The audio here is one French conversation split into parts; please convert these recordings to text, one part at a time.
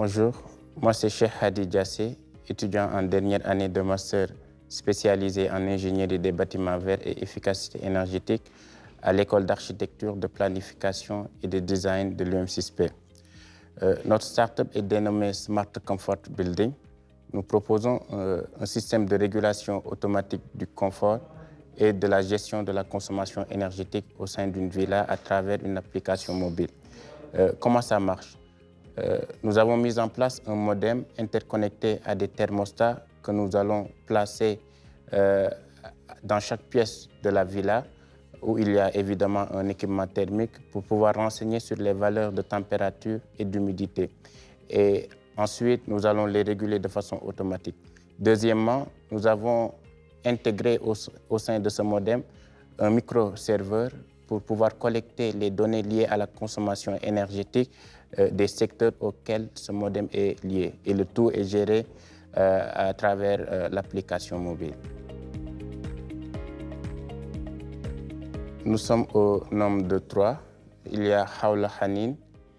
Bonjour, moi c'est Cheikh Hadi Diassé, étudiant en dernière année de master spécialisé en ingénierie des bâtiments verts et efficacité énergétique à l'école d'architecture, de planification et de design de l'UM6P. Notre start-up est dénommée Smart Comfort Building. Nous proposons un système de régulation automatique du confort et de la gestion de la consommation énergétique au sein d'une villa à travers une application mobile. Comment ça marche? Nous avons mis en place un modem interconnecté à des thermostats que nous allons placer dans chaque pièce de la villa, où il y a évidemment un équipement thermique pour pouvoir renseigner sur les valeurs de température et d'humidité. Et ensuite, nous allons les réguler de façon automatique. Deuxièmement, nous avons intégré au sein de ce modem un microserveur pour pouvoir collecter les données liées à la consommation énergétique des secteurs auxquels ce modem est lié. Et le tout est géré à travers l'application mobile. Nous sommes au nombre de 3. Il y a Haoula Hanin,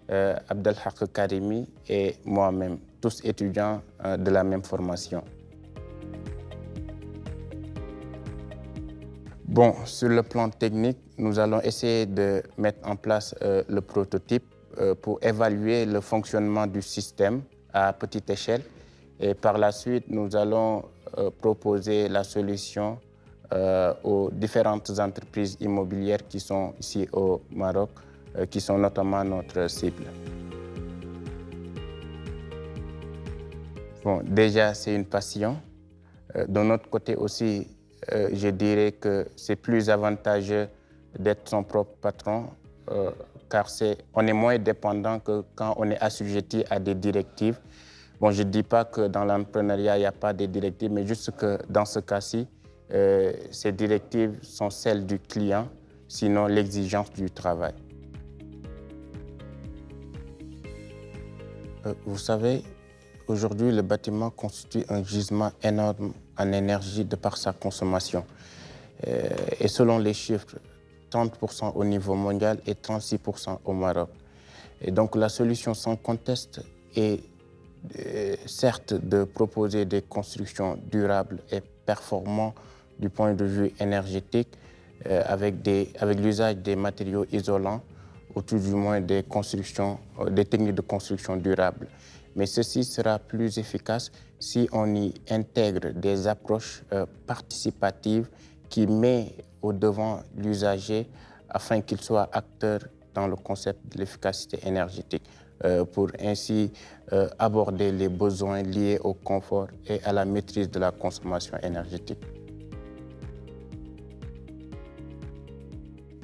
Abdelhak Karimi et moi-même, tous étudiants de la même formation. Bon, sur le plan technique, nous allons essayer de mettre en place le prototype pour évaluer le fonctionnement du système à petite échelle. Et par la suite, nous allons proposer la solution aux différentes entreprises immobilières qui sont ici au Maroc, qui sont notamment notre cible. Bon, déjà, c'est une passion. De notre côté aussi, je dirais que c'est plus avantageux d'être son propre patron, car on est moins dépendant que quand on est assujetti à des directives. Bon, je ne dis pas que dans l'entrepreneuriat, il n'y a pas de directives, mais juste que dans ce cas-ci, ces directives sont celles du client, sinon l'exigence du travail. Vous savez, aujourd'hui, le bâtiment constitue un gisement énorme en énergie de par sa consommation. Et selon les chiffres, 30% au niveau mondial et 36% au Maroc. Et donc la solution sans conteste est certes de proposer des constructions durables et performantes du point de vue énergétique avec l'usage des matériaux isolants ou tout du moins des techniques de construction durables. Mais ceci sera plus efficace si on y intègre des approches participatives qui mettent au devant l'usager afin qu'il soit acteur dans le concept de l'efficacité énergétique pour ainsi aborder les besoins liés au confort et à la maîtrise de la consommation énergétique.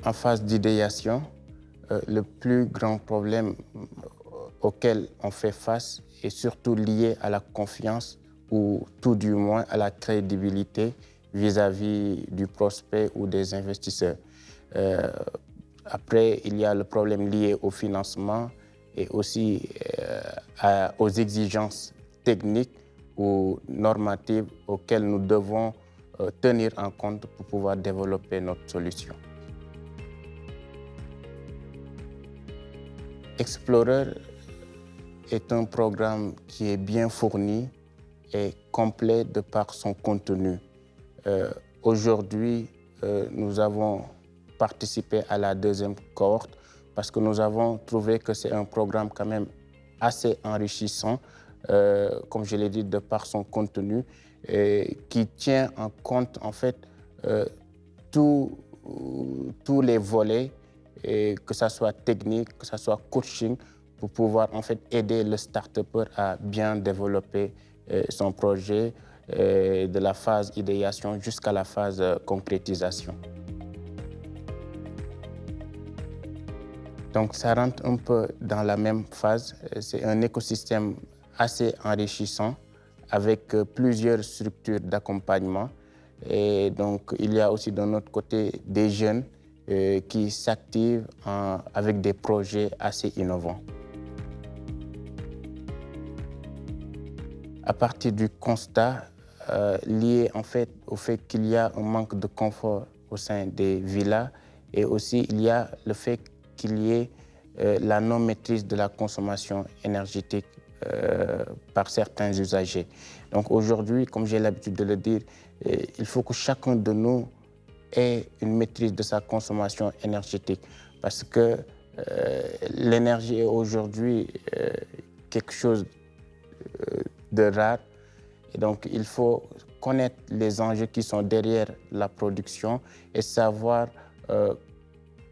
En phase d'idéation, le plus grand problème auquel on fait face est surtout lié à la confiance ou tout du moins à la crédibilité vis-à-vis du prospect ou des investisseurs. Après, il y a le problème lié au financement et aussi aux exigences techniques ou normatives auxquelles nous devons tenir en compte pour pouvoir développer notre solution. Explorer est un programme qui est bien fourni et complet de par son contenu. Aujourd'hui, nous avons participé à la deuxième cohorte parce que nous avons trouvé que c'est un programme quand même assez enrichissant, comme je l'ai dit, de par son contenu, qui tient en compte en fait tous les volets, que ce soit technique, que ce soit coaching, pour pouvoir en fait aider le start-upper à bien développer son projet de la phase idéation jusqu'à la phase concrétisation. Donc ça rentre un peu dans la même phase. C'est un écosystème assez enrichissant avec plusieurs structures d'accompagnement. Et donc il y a aussi de notre côté des jeunes qui s'activent avec des projets assez innovants. À partir du constat lié en fait au fait qu'il y a un manque de confort au sein des villas et aussi il y a le fait qu'il y ait la non-maîtrise de la consommation énergétique par certains usagers. Donc aujourd'hui, comme j'ai l'habitude de le dire, il faut que chacun de nous ait une maîtrise de sa consommation énergétique parce que l'énergie est aujourd'hui quelque chose de rare. Et donc, il faut connaître les enjeux qui sont derrière la production et savoir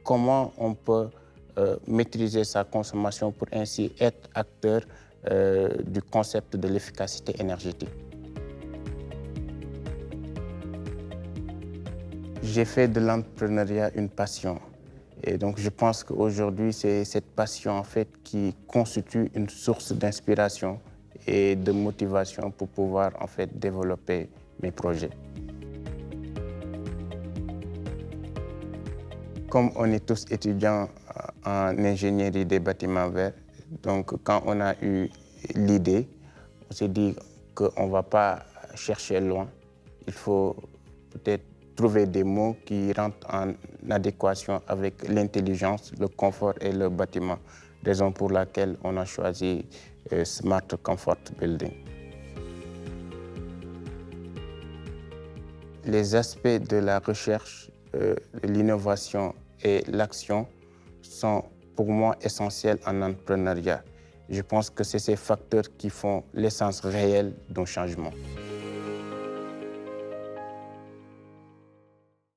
comment on peut maîtriser sa consommation pour ainsi être acteur du concept de l'efficacité énergétique. J'ai fait de l'entrepreneuriat une passion. Et donc, je pense qu'aujourd'hui, c'est cette passion en fait qui constitue une source d'inspiration et de motivation pour pouvoir en fait développer mes projets. Comme on est tous étudiants en ingénierie des bâtiments verts, donc quand on a eu l'idée, on s'est dit qu'on ne va pas chercher loin. Il faut peut-être trouver des mots qui rentrent en adéquation avec l'intelligence, le confort et le bâtiment. Raison pour laquelle on a choisi Smart Comfort Building. Les aspects de la recherche, l'innovation et l'action sont pour moi essentiels en entrepreneuriat. Je pense que c'est ces facteurs qui font l'essence réelle d'un changement.